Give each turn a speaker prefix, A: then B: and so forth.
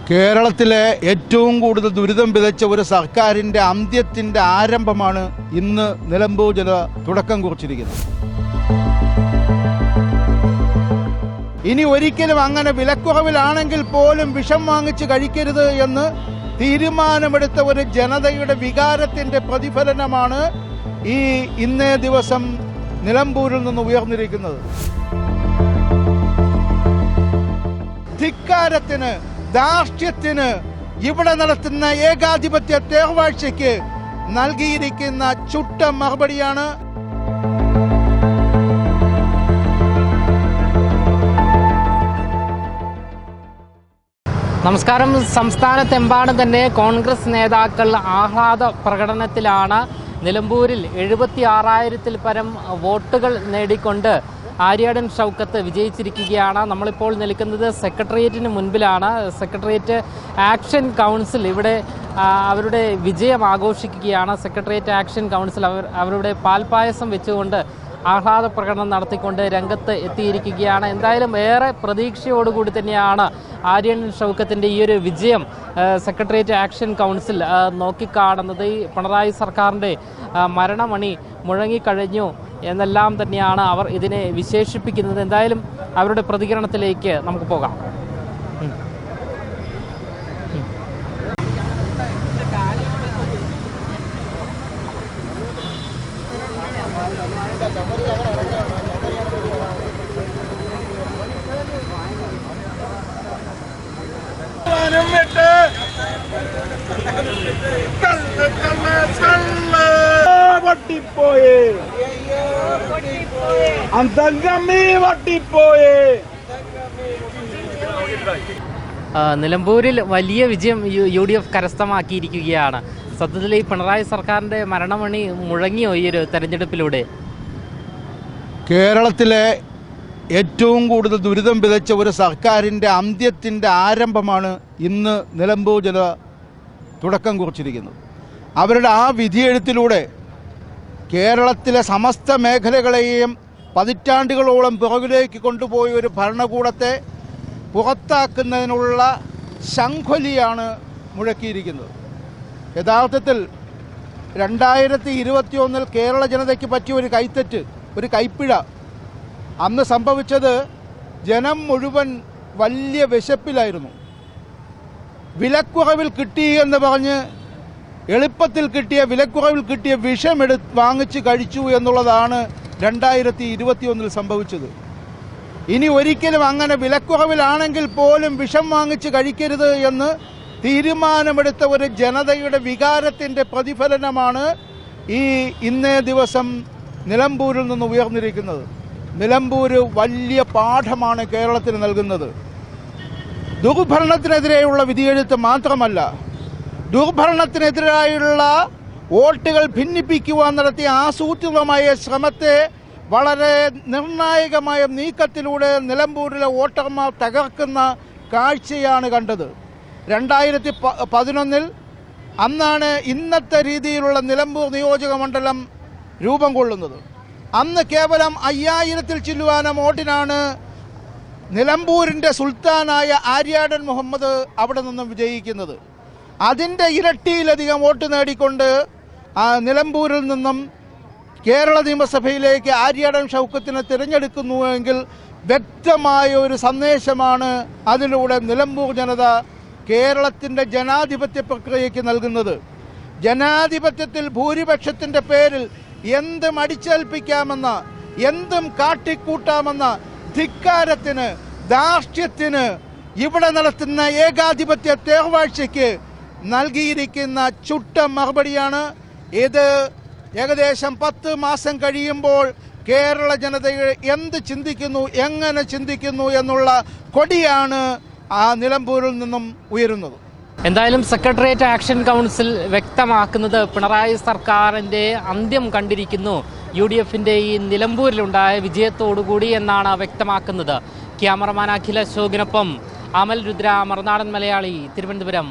A: കേരളത്തിലെ ഏറ്റവും കൂടുതൽ ദുരിതം വിതച്ച ഒരു സർക്കാരിൻ്റെ അന്ത്യത്തിൻ്റെ ആരംഭമാണ് ഇന്ന് നിലമ്പൂർ ജനത തുടക്കം കുറിച്ചിരിക്കുന്നത്. ഇനി ഒരിക്കലും അങ്ങനെ വിലക്കുറവിലാണെങ്കിൽ പോലും വിഷം വാങ്ങിച്ച് കഴിക്കരുത് എന്ന് തീരുമാനമെടുത്ത ഒരു ജനതയുടെ വികാരത്തിൻ്റെ പ്രതിഫലനമാണ് ഇന്നേ ദിവസം നിലമ്പൂരിൽ നിന്ന് ഉയർന്നിരിക്കുന്നത്. ധിക്കാരത്തിന്, ധാർഷ്ട്യത്തിന്, ഇവിടെ നടത്തുന്ന ഏകാധിപത്യ തേർവാഴ്ചയ്ക്ക് നൽകിയിരിക്കുന്ന ചുട്ട മറുപടിയാണ്.
B: നമസ്കാരം. സംസ്ഥാനത്തെമ്പാടും തന്നെ കോൺഗ്രസ് നേതാക്കൾ ആഹ്ലാദ പ്രകടനത്തിലാണ്. നിലമ്പൂരിൽ 76,000-ൽ പരം വോട്ടുകൾ നേടിക്കൊണ്ട് ആര്യാടൻ ഷൗക്കത്ത് വിജയിച്ചിരിക്കുകയാണ്. നമ്മളിപ്പോൾ നിൽക്കുന്നത് സെക്രട്ടേറിയറ്റിന് മുൻപിലാണ്. സെക്രട്ടേറിയറ്റ് ആക്ഷൻ കൗൺസിൽ ഇവിടെ അവരുടെ വിജയം ആഘോഷിക്കുകയാണ്. സെക്രട്ടേറിയറ്റ് ആക്ഷൻ കൗൺസിൽ അവരുടെ പാൽപ്പായസം വെച്ചുകൊണ്ട് ആഹ്ലാദ പ്രകടനം നടത്തിക്കൊണ്ട് രംഗത്ത് എത്തിയിരിക്കുകയാണ്. എന്തായാലും ഏറെ പ്രതീക്ഷയോടുകൂടി തന്നെയാണ് ആര്യാടൻ ഷൗക്കത്തിൻ്റെ ഈ ഒരു വിജയം സെക്രട്ടേറിയറ്റ് ആക്ഷൻ കൗൺസിൽ നോക്കിക്കാണുന്നത്. ഈ പിണറായി സർക്കാരിൻ്റെ മരണമണി മുഴങ്ങിക്കഴിഞ്ഞു എന്നെല്ലാം തന്നെയാണ് അവർ ഇതിനെ വിശേഷിപ്പിക്കുന്നത്. എന്തായാലും അവരുടെ പ്രതികരണത്തിലേക്ക് നമുക്ക് പോകാം. നിലമ്പൂരിൽ വലിയ വിജയം UDF കരസ്ഥമാക്കിയിരിക്കുകയാണ്. സത്യത്തിൽ ഈ പിണറായി സർക്കാരിൻ്റെ മരണമണി മുഴങ്ങിയോ ഈ ഒരു തെരഞ്ഞെടുപ്പിലൂടെ?
A: കേരളത്തിലെ ഏറ്റവും കൂടുതൽ ദുരിതം വിതച്ച ഒരു സർക്കാരിൻ്റെ അന്ത്യത്തിൻ്റെ ആരംഭമാണ് ഇന്ന് നിലമ്പൂർ ജനത തുടക്കം കുറിച്ചിരിക്കുന്നത്. അവരുടെ ആ വിധിയെഴുത്തിലൂടെ കേരളത്തിലെ സമസ്ത മേഖലകളെയും പതിറ്റാണ്ടുകളോളം പുറകിലേക്ക് കൊണ്ടുപോയ ഒരു ഭരണകൂടത്തെ പുറത്താക്കുന്നതിനുള്ള ശംഖൊലിയാണ് മുഴക്കിയിരിക്കുന്നത്. യഥാർത്ഥത്തിൽ 2021 കേരള ജനതയ്ക്ക് പറ്റിയ ഒരു കൈത്തെറ്റ്, ഒരു കൈപ്പിഴ അന്ന് സംഭവിച്ചത് ജനം മുഴുവൻ വലിയ വിശപ്പിലായിരുന്നു. വിലക്കുറവിൽ കിട്ടി എന്ന് പറഞ്ഞ് എളുപ്പത്തിൽ കിട്ടിയ വിലക്കുറവിൽ കിട്ടിയ വിഷം വാങ്ങിച്ച് കഴിച്ചു എന്നുള്ളതാണ് 2021 സംഭവിച്ചത്. ഇനി ഒരിക്കലും അങ്ങനെ വിലക്കുറവിലാണെങ്കിൽ പോലും വിഷം വാങ്ങിച്ച് കഴിക്കരുത് എന്ന് തീരുമാനമെടുത്ത ഒരു ജനതയുടെ വികാരത്തിൻ്റെ പ്രതിഫലനമാണ് ഇന്നേ ദിവസം നിലമ്പൂരിൽ നിന്ന് ഉയർന്നിരിക്കുന്നത്. നിലമ്പൂർ വലിയ പാഠമാണ് കേരളത്തിന് നൽകുന്നത്. ദുർഭരണത്തിനെതിരെയുള്ള വിധിയെഴുത്ത് മാത്രമല്ല, ദുർഭരണത്തിനെതിരായുള്ള വോട്ടുകൾ ഭിന്നിപ്പിക്കുവാൻ നടത്തിയ ആസൂത്രിതമായ ശ്രമത്തെ വളരെ നിർണായകമായ നീക്കത്തിലൂടെ നിലമ്പൂരിലെ വോട്ടർമാർ തകർക്കുന്ന കാഴ്ചയാണ് കണ്ടത്. 2011 അന്നാണ് ഇന്നത്തെ രീതിയിലുള്ള നിലമ്പൂർ നിയോജക മണ്ഡലം രൂപം കൊള്ളുന്നത്. അന്ന് കേവലം 5000-ൽ ചില്ലുവാനം വോട്ടിനാണ് നിലമ്പൂരിൻ്റെ സുൽത്താനായ ആര്യാടൻ മുഹമ്മദ് അവിടെ നിന്നും വിജയിക്കുന്നത്. അതിൻ്റെ ഇരട്ടിയിലധികം വോട്ട് നേടിക്കൊണ്ട് നിലമ്പൂരിൽ നിന്നും കേരള നിയമസഭയിലേക്ക് ആര്യാടൻ ഷൗക്കത്തിനെ തിരഞ്ഞെടുക്കുന്നുവെങ്കിൽ വ്യക്തമായ ഒരു സന്ദേശമാണ് അതിലൂടെ നിലമ്പൂർ ജനത കേരളത്തിൻ്റെ ജനാധിപത്യ പ്രക്രിയയ്ക്ക് നൽകുന്നത്. ജനാധിപത്യത്തിൽ ഭൂരിപക്ഷത്തിൻ്റെ പേരിൽ എന്തും അടിച്ചേൽപ്പിക്കാമെന്ന, എന്തും കാട്ടിക്കൂട്ടാമെന്ന ധിക്കാരത്തിന്, ധാർഷ്ട്യത്തിന്, ഇവിടെ നടത്തുന്ന ഏകാധിപത്യ തേർവാഴ്ചയ്ക്ക് നൽകിയിരിക്കുന്ന ചുട്ട മറുപടിയാണ് ഇത്. ഏകദേശം 10 മാസം കഴിയുമ്പോൾ കേരള ജനതയെ എന്ത് ചിന്തിക്കുന്നു, എങ്ങനെ ചിന്തിക്കുന്നു എന്നുള്ള കൊടിയാണ് നിലമ്പൂരിൽ നിന്നും ഉയരുന്നത്.
B: എന്തായാലും സെക്രട്ടേറിയറ്റ് ആക്ഷൻ കൗൺസിൽ വ്യക്തമാക്കുന്നത് പിണറായി സർക്കാരിൻ്റെ അന്ത്യം കണ്ടിരിക്കുന്നു UDFൻ്റെ ഈ നിലമ്പൂരിലുണ്ടായ വിജയത്തോടുകൂടി എന്നാണ് വ്യക്തമാക്കുന്നത്. ക്യാമറമാൻ അഖിൽ അശോകിനൊപ്പം അമൽ രുദ്ര, മറുനാടൻ മലയാളി, തിരുവനന്തപുരം.